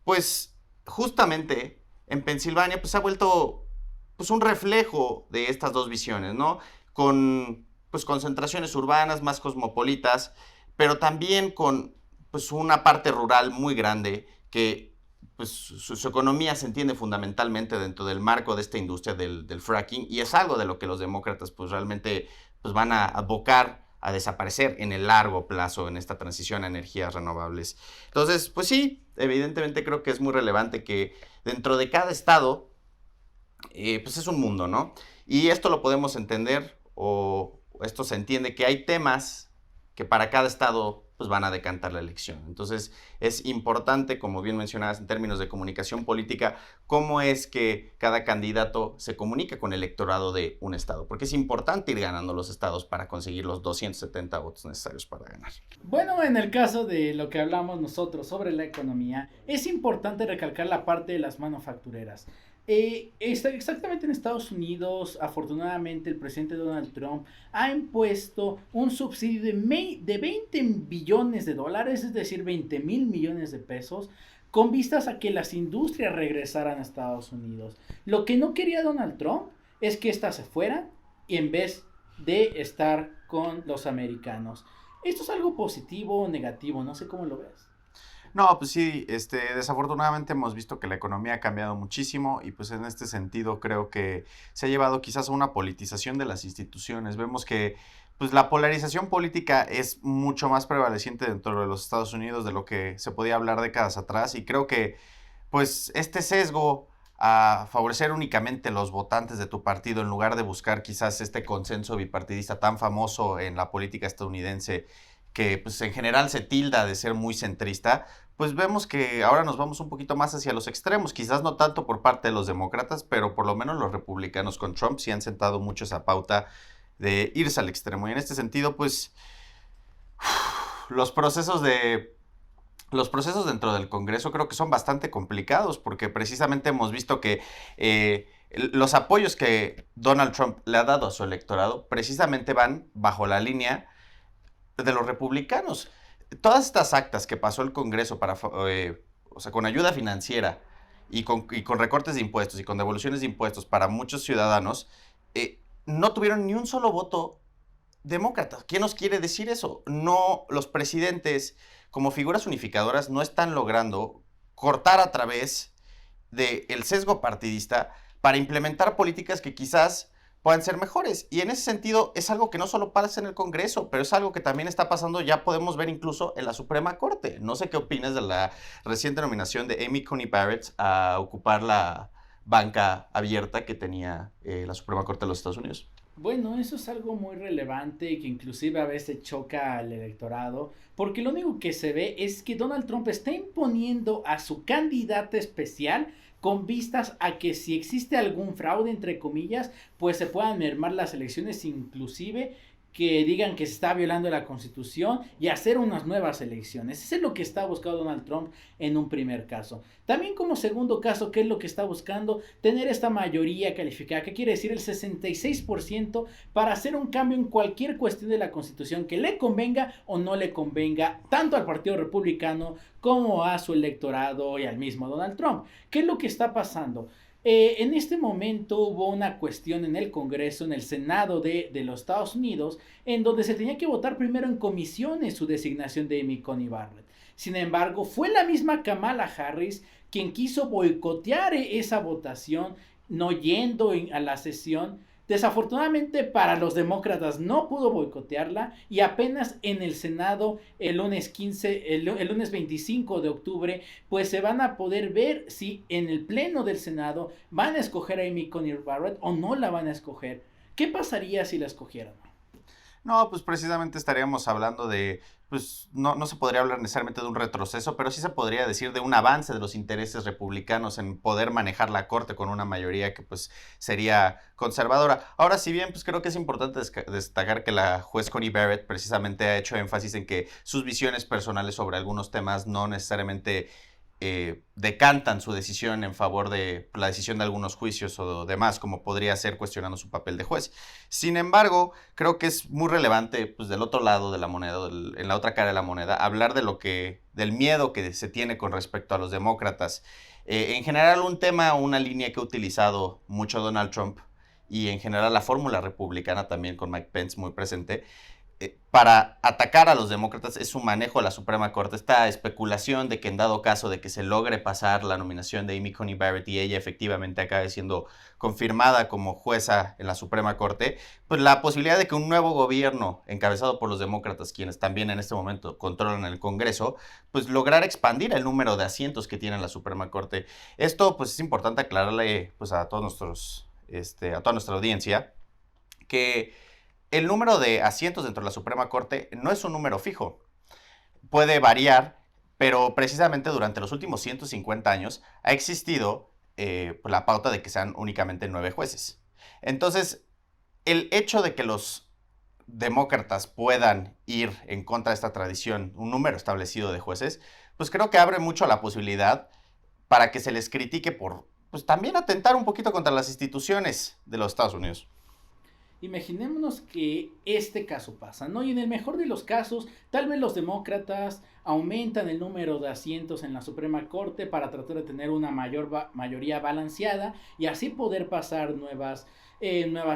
pues justamente en Pensilvania pues, ha vuelto pues, un reflejo de estas dos visiones, ¿no? Con pues concentraciones urbanas más cosmopolitas, pero también con pues una parte rural muy grande que pues su economía se entiende fundamentalmente dentro del marco de esta industria del fracking, y es algo de lo que los demócratas pues realmente pues van a abocar a desaparecer en el largo plazo en esta transición a energías renovables. Entonces, pues sí, evidentemente creo que es muy relevante que dentro de cada estado pues es un mundo, ¿no? Y esto lo podemos entender o esto se entiende que hay temas que para cada estado pues van a decantar la elección. Entonces es importante, como bien mencionabas en términos de comunicación política, cómo es que cada candidato se comunica con el electorado de un estado, porque es importante ir ganando los estados para conseguir los 270 votos necesarios para ganar. Bueno, en el caso de lo que hablamos nosotros sobre la economía, es importante recalcar la parte de las manufactureras. Exactamente en Estados Unidos, afortunadamente el presidente Donald Trump ha impuesto un subsidio de 20 billones de dólares, es decir, 20 mil millones de pesos, con vistas a que las industrias regresaran a Estados Unidos. Lo que no quería Donald Trump es que éstas se fueran y en vez de estar con los americanos. ¿Esto es algo positivo o negativo? No sé cómo lo ves. No, pues sí, desafortunadamente hemos visto que la economía ha cambiado muchísimo y pues en este sentido creo que se ha llevado quizás a una politización de las instituciones. Vemos que pues la polarización política es mucho más prevaleciente dentro de los Estados Unidos de lo que se podía hablar décadas atrás, y creo que pues este sesgo a favorecer únicamente los votantes de tu partido en lugar de buscar quizás este consenso bipartidista tan famoso en la política estadounidense, que pues en general se tilda de ser muy centrista, pues vemos que ahora nos vamos un poquito más hacia los extremos, quizás no tanto por parte de los demócratas, pero por lo menos los republicanos con Trump sí han sentado mucho esa pauta de irse al extremo. Y en este sentido, pues los procesos dentro del Congreso creo que son bastante complicados, porque precisamente hemos visto que los apoyos que Donald Trump le ha dado a su electorado precisamente van bajo la línea de los republicanos. Todas estas actas que pasó el Congreso o sea, con ayuda financiera y con recortes de impuestos y con devoluciones de impuestos para muchos ciudadanos, no tuvieron ni un solo voto demócrata. ¿Qué nos quiere decir eso? No, los presidentes como figuras unificadoras no están logrando cortar a través del sesgo partidista para implementar políticas que quizás puedan ser mejores. Y en ese sentido es algo que no solo pasa en el Congreso, pero es algo que también está pasando, ya podemos ver incluso en la Suprema Corte. No sé qué opinas de la reciente nominación de Amy Coney Barrett a ocupar la banca abierta que tenía la Suprema Corte de los Estados Unidos. Bueno, eso es algo muy relevante y que inclusive a veces choca al electorado, porque lo único que se ve es que Donald Trump está imponiendo a su candidata especial con vistas a que si existe algún fraude, entre comillas, pues se puedan mermar las elecciones, inclusive que digan que se está violando la Constitución y hacer unas nuevas elecciones. Eso es lo que está buscando Donald Trump en un primer caso. También como segundo caso, ¿qué es lo que está buscando? Tener esta mayoría calificada, ¿qué quiere decir? El 66% para hacer un cambio en cualquier cuestión de la Constitución que le convenga o no le convenga, tanto al Partido Republicano como a su electorado y al mismo Donald Trump. ¿Qué es lo que está pasando? En este momento hubo una cuestión en el Congreso, en el Senado de los Estados Unidos, en donde se tenía que votar primero en comisiones su designación de Amy Coney Barrett. Sin embargo, fue la misma Kamala Harris quien quiso boicotear esa votación, no yendo a la sesión. Desafortunadamente para los demócratas no pudo boicotearla y apenas en el Senado el lunes 25 de octubre pues se van a poder ver si en el pleno del Senado van a escoger a Amy Coney Barrett o no la van a escoger. ¿Qué pasaría si la escogieran? No, pues precisamente estaríamos hablando de, pues no se podría hablar necesariamente de un retroceso, pero sí se podría decir de un avance de los intereses republicanos en poder manejar la corte con una mayoría que pues sería conservadora. Ahora, si bien pues creo que es importante destacar que la juez Coney Barrett precisamente ha hecho énfasis en que sus visiones personales sobre algunos temas no necesariamente decantan su decisión en favor de la decisión de algunos juicios o demás, como podría ser cuestionando su papel de juez. Sin embargo, creo que es muy relevante, pues del otro lado de la moneda, en la otra cara de la moneda, hablar del miedo que se tiene con respecto a los demócratas. En general, un tema, una línea que ha utilizado mucho Donald Trump y en general la fórmula republicana también con Mike Pence muy presente, para atacar a los demócratas es su manejo de la Suprema Corte. Esta especulación de que en dado caso de que se logre pasar la nominación de Amy Coney Barrett y ella efectivamente acabe siendo confirmada como jueza en la Suprema Corte, pues la posibilidad de que un nuevo gobierno encabezado por los demócratas, quienes también en este momento controlan el Congreso, pues lograr expandir el número de asientos que tiene la Suprema Corte. Esto pues es importante aclararle pues a toda nuestra audiencia que el número de asientos dentro de la Suprema Corte no es un número fijo. Puede variar, pero precisamente durante los últimos 150 años ha existido la pauta de que sean únicamente 9 jueces. Entonces, el hecho de que los demócratas puedan ir en contra de esta tradición, un número establecido de jueces, pues creo que abre mucho la posibilidad para que se les critique por, pues también atentar un poquito contra las instituciones de los Estados Unidos. Imaginémonos que este caso pasa, ¿no? Y en el mejor de los casos, tal vez los demócratas aumentan el número de asientos en la Suprema Corte para tratar de tener una mayoría balanceada y así poder pasar nuevas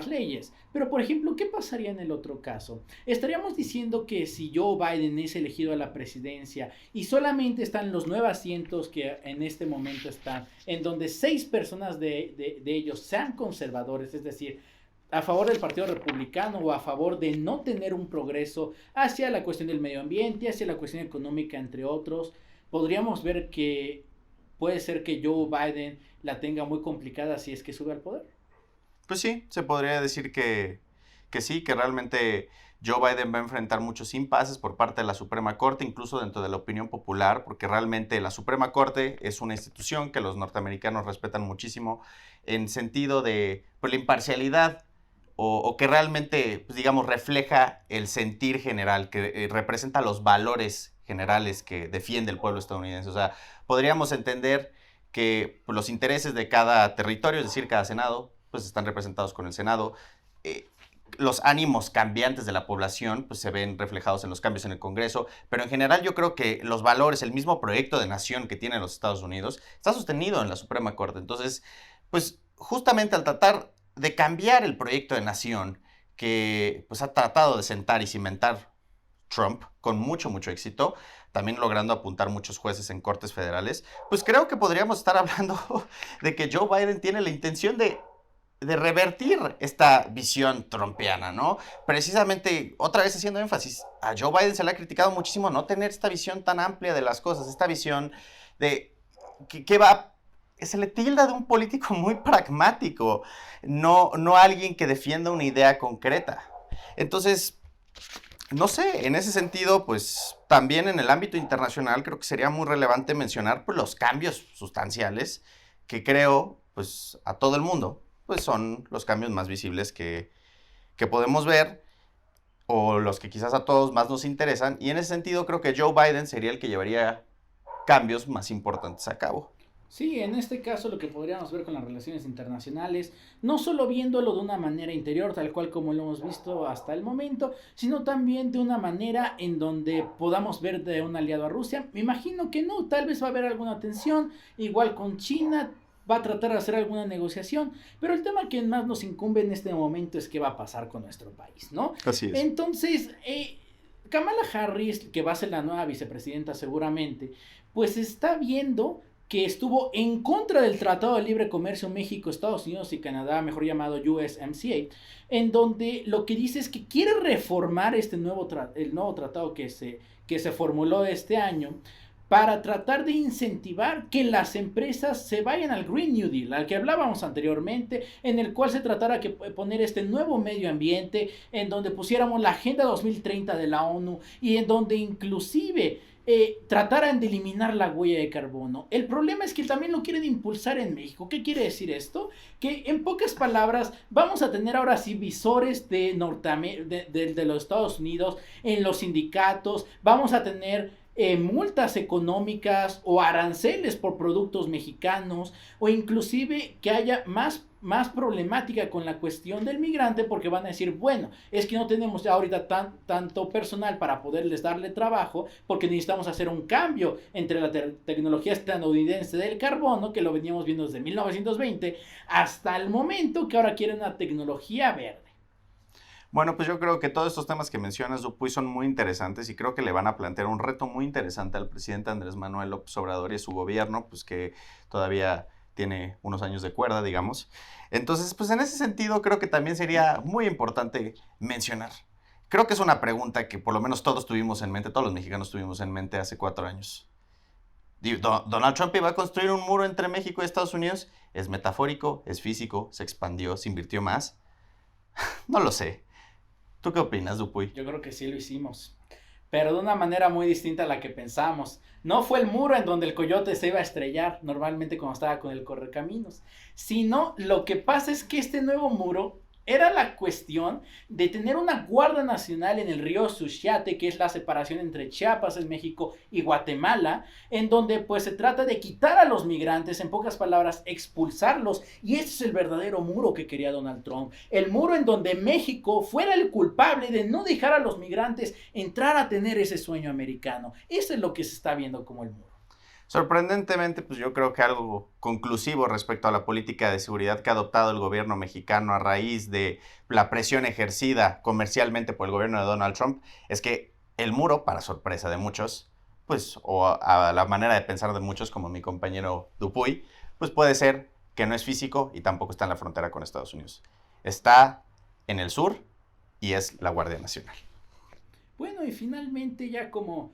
leyes. Pero, por ejemplo, ¿qué pasaría en el otro caso? Estaríamos diciendo que si Joe Biden es elegido a la presidencia y solamente están los 9 asientos que en este momento están, en donde 6 personas de ellos sean conservadores, es decir, a favor del Partido Republicano o a favor de no tener un progreso hacia la cuestión del medio ambiente, hacia la cuestión económica, entre otros. Podríamos ver que puede ser que Joe Biden la tenga muy complicada si es que sube al poder. Pues sí, se podría decir que sí, que realmente Joe Biden va a enfrentar muchos impases por parte de la Suprema Corte, incluso dentro de la opinión popular, porque realmente la Suprema Corte es una institución que los norteamericanos respetan muchísimo en sentido de pues, la imparcialidad o que realmente, pues, digamos, refleja el sentir general, que representa los valores generales que defiende el pueblo estadounidense. O sea, podríamos entender que pues, los intereses de cada territorio, es decir, cada senado, pues están representados con el Senado. Los ánimos cambiantes de la población pues se ven reflejados en los cambios en el Congreso, pero en general yo creo que los valores, el mismo proyecto de nación que tienen los Estados Unidos, está sostenido en la Suprema Corte. Entonces, pues justamente al tratar de cambiar el proyecto de nación que pues ha tratado de sentar y cimentar Trump con mucho éxito, también logrando apuntar muchos jueces en cortes federales, pues creo que podríamos estar hablando de que Joe Biden tiene la intención de revertir esta visión trumpiana, ¿no? Precisamente, otra vez haciendo énfasis, a Joe Biden se le ha criticado muchísimo no tener esta visión tan amplia de las cosas, esta visión de que va, se le tilda de un político muy pragmático, no alguien que defienda una idea concreta. Entonces, no sé, en ese sentido, pues también en el ámbito internacional creo que sería muy relevante mencionar pues, los cambios sustanciales que creo, pues a todo el mundo, pues son los cambios más visibles que podemos ver o los que quizás a todos más nos interesan. Y en ese sentido creo que Joe Biden sería el que llevaría cambios más importantes a cabo. Sí, en este caso lo que podríamos ver con las relaciones internacionales, no solo viéndolo de una manera interior, tal cual como lo hemos visto hasta el momento, sino también de una manera en donde podamos ver de un aliado a Rusia. Me imagino que no, tal vez va a haber alguna tensión, igual con China, va a tratar de hacer alguna negociación, pero el tema que más nos incumbe en este momento es qué va a pasar con nuestro país, ¿no? Así es. Entonces, Kamala Harris, que va a ser la nueva vicepresidenta seguramente, pues está viendo que estuvo en contra del Tratado de Libre Comercio México, Estados Unidos y Canadá, mejor llamado USMCA, en donde lo que dice es que quiere reformar el nuevo tratado que se formuló este año para tratar de incentivar que las empresas se vayan al Green New Deal, al que hablábamos anteriormente, en el cual se tratara de poner este nuevo medio ambiente, en donde pusiéramos la Agenda 2030 de la ONU y en donde inclusive trataran de eliminar la huella de carbono. El problema es que también lo quieren impulsar en México. ¿Qué quiere decir esto? Que en pocas palabras vamos a tener ahora sí visores de los Estados Unidos en los sindicatos, vamos a tener multas económicas o aranceles por productos mexicanos, o inclusive que haya más problemática con la cuestión del migrante, porque van a decir, bueno, es que no tenemos ya ahorita tanto personal para poderles darle trabajo, porque necesitamos hacer un cambio entre la tecnología estadounidense del carbono, que lo veníamos viendo desde 1920, hasta el momento que ahora quieren una tecnología verde. Bueno, pues yo creo que todos estos temas que mencionas, Dupuy, son muy interesantes y creo que le van a plantear un reto muy interesante al presidente Andrés Manuel López Obrador y a su gobierno, pues que todavía tiene unos años de cuerda, digamos. Entonces, pues en ese sentido creo que también sería muy importante mencionar. Creo que es una pregunta que por lo menos todos tuvimos en mente, todos los mexicanos tuvimos en mente hace 4 años. ¿Donald Trump iba a construir un muro entre México y Estados Unidos? ¿Es metafórico? ¿Es físico? ¿Se expandió? ¿Se invirtió más? No lo sé. ¿Tú qué opinas, Dupuy? Yo creo que sí lo hicimos, pero de una manera muy distinta a la que pensamos. No fue el muro en donde el coyote se iba a estrellar, normalmente cuando estaba con el correcaminos, sino lo que pasa es que este nuevo muro era la cuestión de tener una guardia nacional en el río Suchiate, que es la separación entre Chiapas en México y Guatemala, en donde pues se trata de quitar a los migrantes, en pocas palabras, expulsarlos, y ese es el verdadero muro que quería Donald Trump, el muro en donde México fuera el culpable de no dejar a los migrantes entrar a tener ese sueño americano. Eso es lo que se está viendo como el muro. Sorprendentemente, pues yo creo que algo conclusivo respecto a la política de seguridad que ha adoptado el gobierno mexicano a raíz de la presión ejercida comercialmente por el gobierno de Donald Trump es que el muro, para sorpresa de muchos, pues, o a la manera de pensar de muchos, como mi compañero Dupuy, pues puede ser que no es físico y tampoco está en la frontera con Estados Unidos. Está en el sur y es la Guardia Nacional. Bueno, y finalmente ya como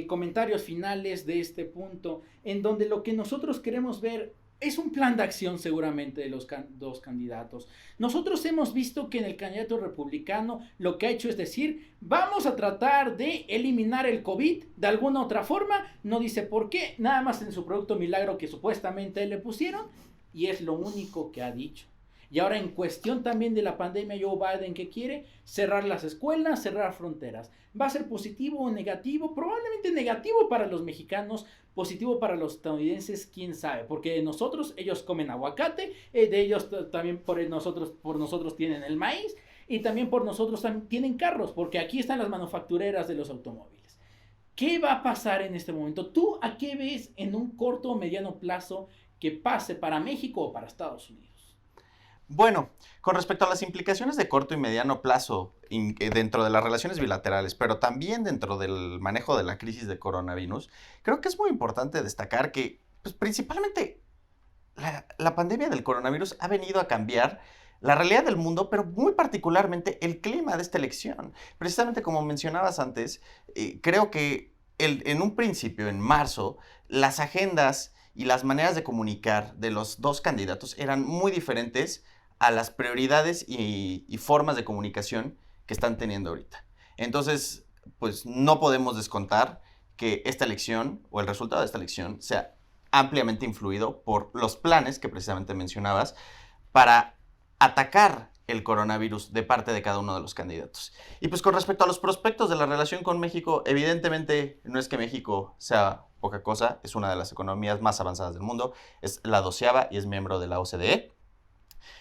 comentarios finales de este punto, en donde lo que nosotros queremos ver es un plan de acción seguramente de los dos candidatos. Nosotros hemos visto que en el candidato republicano lo que ha hecho es decir, vamos a tratar de eliminar el COVID de alguna otra forma, no dice por qué, nada más en su producto milagro que supuestamente le pusieron, y es lo único que ha dicho. Y ahora en cuestión también de la pandemia, Joe Biden, ¿qué quiere? Cerrar las escuelas, cerrar fronteras. ¿Va a ser positivo o negativo? Probablemente negativo para los mexicanos, positivo para los estadounidenses, quién sabe. Porque de nosotros, ellos comen aguacate, de ellos también por nosotros tienen el maíz, y también por nosotros también tienen carros, porque aquí están las manufactureras de los automóviles. ¿Qué va a pasar en este momento? ¿Tú a qué ves en un corto o mediano plazo que pase para México o para Estados Unidos? Bueno, con respecto a las implicaciones de corto y mediano plazo dentro de las relaciones bilaterales, pero también dentro del manejo de la crisis de coronavirus, creo que es muy importante destacar que pues, principalmente la pandemia del coronavirus ha venido a cambiar la realidad del mundo, pero muy particularmente el clima de esta elección. Precisamente como mencionabas antes, creo que en un principio, en marzo, las agendas y las maneras de comunicar de los dos candidatos eran muy diferentes a las prioridades y formas de comunicación que están teniendo ahorita. Entonces, pues no podemos descontar que esta elección o el resultado de esta elección sea ampliamente influido por los planes que precisamente mencionabas para atacar el coronavirus de parte de cada uno de los candidatos. Y pues con respecto a los prospectos de la relación con México, evidentemente no es que México sea poca cosa, es una de las economías más avanzadas del mundo, es la 12ª y es miembro de la OCDE.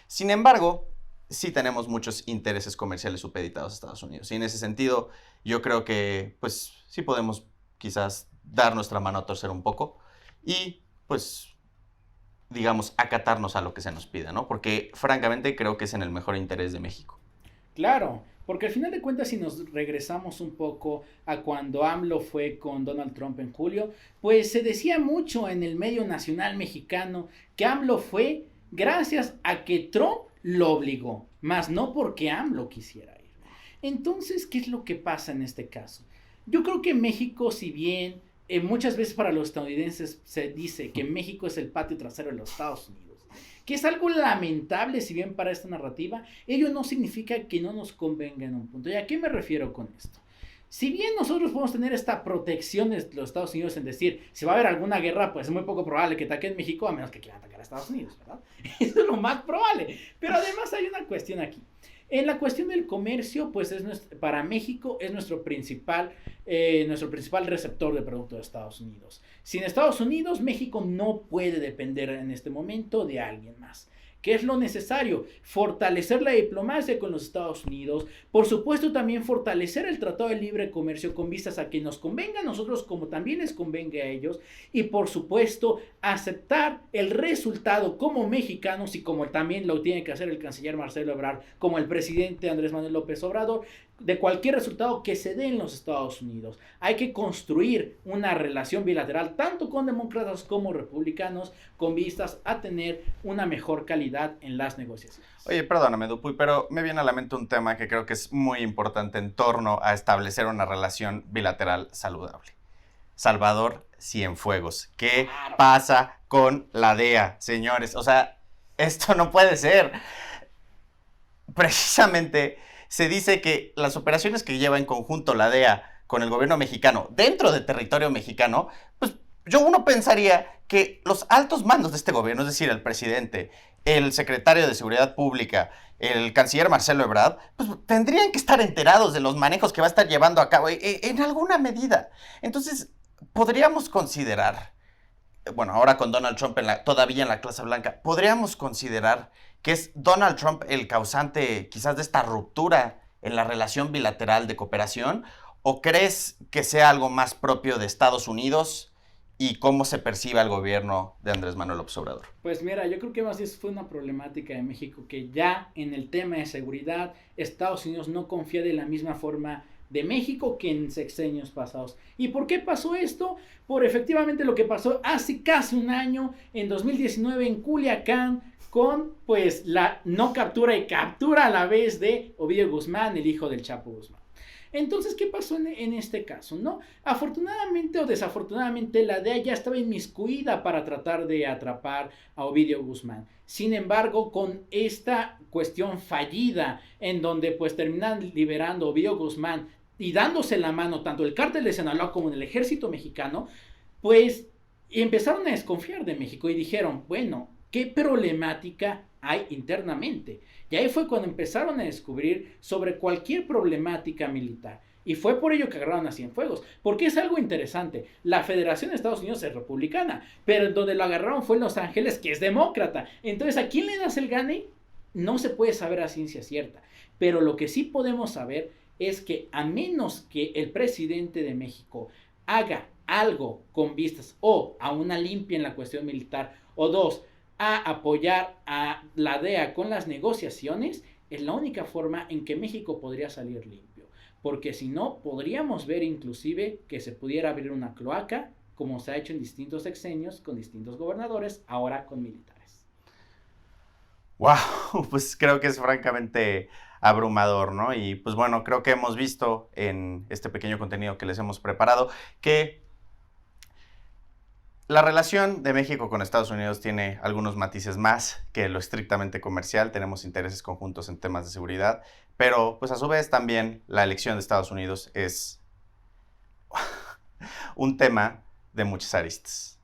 Sin embargo, sí tenemos muchos intereses comerciales supeditados a Estados Unidos. Y en ese sentido, yo creo que pues sí podemos quizás dar nuestra mano a torcer un poco y pues digamos acatarnos a lo que se nos pida, ¿no? Porque francamente creo que es en el mejor interés de México. Claro, porque al final de cuentas si nos regresamos un poco a cuando AMLO fue con Donald Trump en julio, pues se decía mucho en el medio nacional mexicano que AMLO fue gracias a que Trump lo obligó, más no porque AMLO quisiera ir. Entonces, ¿qué es lo que pasa en este caso? Yo creo que México, si bien muchas veces para los estadounidenses se dice que México es el patio trasero de los Estados Unidos, que es algo lamentable si bien para esta narrativa, ello no significa que no nos convenga en un punto. ¿Y a qué me refiero con esto? Si bien nosotros podemos tener esta protección de los Estados Unidos en decir, si va a haber alguna guerra, pues es muy poco probable que ataquen México, a menos que quieran atacar a Estados Unidos, ¿verdad? Eso es lo más probable. Pero además hay una cuestión aquí. En la cuestión del comercio, pues para México es nuestro principal receptor de productos de Estados Unidos. Sin Estados Unidos, México no puede depender en este momento de alguien más. ¿Qué es lo necesario? Fortalecer la diplomacia con los Estados Unidos, por supuesto también fortalecer el Tratado de Libre Comercio con vistas a que nos convenga a nosotros como también les convenga a ellos y por supuesto aceptar el resultado como mexicanos y como también lo tiene que hacer el canciller Marcelo Ebrard, como el presidente Andrés Manuel López Obrador, de cualquier resultado que se dé en los Estados Unidos. Hay que construir una relación bilateral tanto con demócratas como republicanos con vistas a tener una mejor calidad en las negociaciones. Oye, perdóname, Dupuy, pero me viene a la mente un tema que creo que es muy importante en torno a establecer una relación bilateral saludable. Salvador Cienfuegos. ¿Qué pasa con la DEA, señores? O sea, esto no puede ser. Precisamente se dice que las operaciones que lleva en conjunto la DEA con el gobierno mexicano dentro del territorio mexicano, pues uno pensaría que los altos mandos de este gobierno, es decir, el presidente, el secretario de Seguridad Pública, el canciller Marcelo Ebrard, pues tendrían que estar enterados de los manejos que va a estar llevando a cabo en alguna medida. Entonces, podríamos considerar, bueno, ahora con Donald Trump todavía en la Casa Blanca, podríamos considerar que es Donald Trump el causante quizás de esta ruptura en la relación bilateral de cooperación, ¿o crees que sea algo más propio de Estados Unidos y cómo se percibe el gobierno de Andrés Manuel López Obrador? Pues mira, yo creo que más bien fue una problemática de México que ya en el tema de seguridad Estados Unidos no confía de la misma forma de México que en sexenios pasados. ¿Y por qué pasó esto? Por efectivamente lo que pasó hace casi un año, en 2019 en Culiacán, con pues la no captura y captura a la vez de Ovidio Guzmán, el hijo del Chapo Guzmán. Entonces, ¿qué pasó en este caso? ¿No? Afortunadamente o desafortunadamente, la DEA ya estaba inmiscuida para tratar de atrapar a Ovidio Guzmán. Sin embargo, con esta cuestión fallida, en donde pues terminan liberando a Ovidio Guzmán y dándose la mano tanto el cártel de Sinaloa como en el ejército mexicano, pues empezaron a desconfiar de México y dijeron, bueno, ¿qué problemática hay internamente? Y ahí fue cuando empezaron a descubrir sobre cualquier problemática militar. Y fue por ello que agarraron a Cienfuegos. Porque es algo interesante. La Federación de Estados Unidos es republicana, pero donde lo agarraron fue en Los Ángeles, que es demócrata. Entonces, ¿a quién le das el gane? No se puede saber a ciencia cierta. Pero lo que sí podemos saber es que a menos que el presidente de México haga algo con vistas o a una limpia en la cuestión militar, o dos, a apoyar a la DEA con las negociaciones, es la única forma en que México podría salir limpio. Porque si no, podríamos ver inclusive que se pudiera abrir una cloaca, como se ha hecho en distintos sexenios, con distintos gobernadores, ahora con militares. Wow, pues creo que es francamente abrumador, ¿no? Y pues bueno, creo que hemos visto en este pequeño contenido que les hemos preparado que la relación de México con Estados Unidos tiene algunos matices más que lo estrictamente comercial. Tenemos intereses conjuntos en temas de seguridad, pero pues a su vez también la elección de Estados Unidos es un tema de muchas aristas.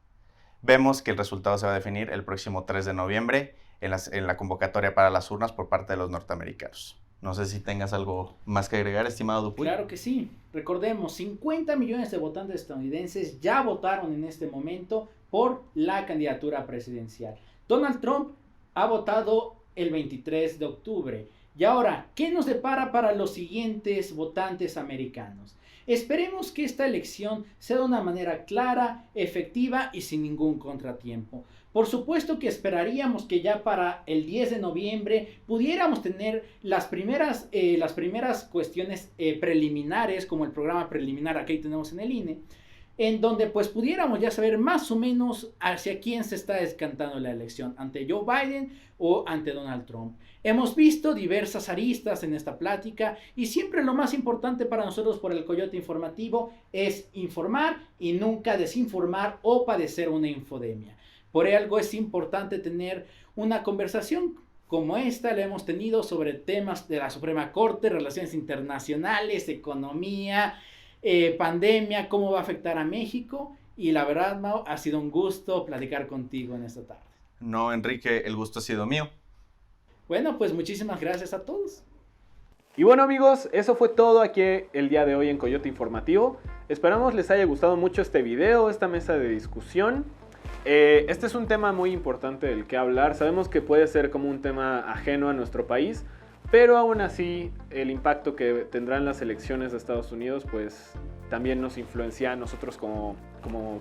Vemos que el resultado se va a definir el próximo 3 de noviembre en la convocatoria para las urnas por parte de los norteamericanos. No sé si tengas algo más que agregar, estimado Dupuy. Claro que sí. Recordemos, 50 millones de votantes estadounidenses ya votaron en este momento por la candidatura presidencial. Donald Trump ha votado el 23 de octubre. Y ahora, ¿qué nos depara para los siguientes votantes americanos? Esperemos que esta elección sea de una manera clara, efectiva y sin ningún contratiempo. Por supuesto que esperaríamos que ya para el 10 de noviembre pudiéramos tener las primeras cuestiones preliminares, como el programa preliminar que aquí tenemos en el INE, en donde pues pudiéramos ya saber más o menos hacia quién se está descantando la elección, ante Joe Biden o ante Donald Trump. Hemos visto diversas aristas en esta plática y siempre lo más importante para nosotros por el Coyote Informativo es informar y nunca desinformar o padecer una infodemia. Por algo es importante tener una conversación como esta, la hemos tenido sobre temas de la Suprema Corte, relaciones internacionales, economía, pandemia, cómo va a afectar a México. Y la verdad, Mau, ha sido un gusto platicar contigo en esta tarde. No, Enrique, el gusto ha sido mío. Bueno, pues muchísimas gracias a todos. Y bueno amigos, eso fue todo aquí el día de hoy en Coyote Informativo. Esperamos les haya gustado mucho este video, esta mesa de discusión. Este es un tema muy importante del que hablar. Sabemos que puede ser como un tema ajeno a nuestro país, pero aún así el impacto que tendrán las elecciones de Estados Unidos pues también nos influencia a nosotros como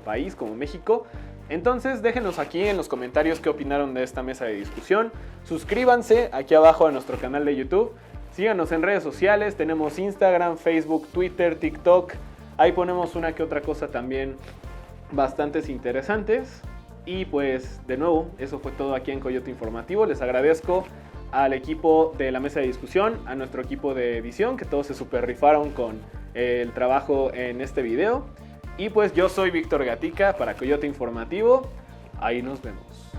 país, como México. Entonces déjenos aquí en los comentarios qué opinaron de esta mesa de discusión. Suscríbanse aquí abajo a nuestro canal de YouTube. Síganos en redes sociales, tenemos Instagram, Facebook, Twitter, TikTok. Ahí ponemos una que otra cosa también bastantes interesantes. Y pues de nuevo, eso fue todo aquí en Coyote Informativo. Les agradezco al equipo de la mesa de discusión, a nuestro equipo de edición, que todos se super rifaron con el trabajo en este video. Y pues yo soy Víctor Gatica para Coyote Informativo. Ahí nos vemos.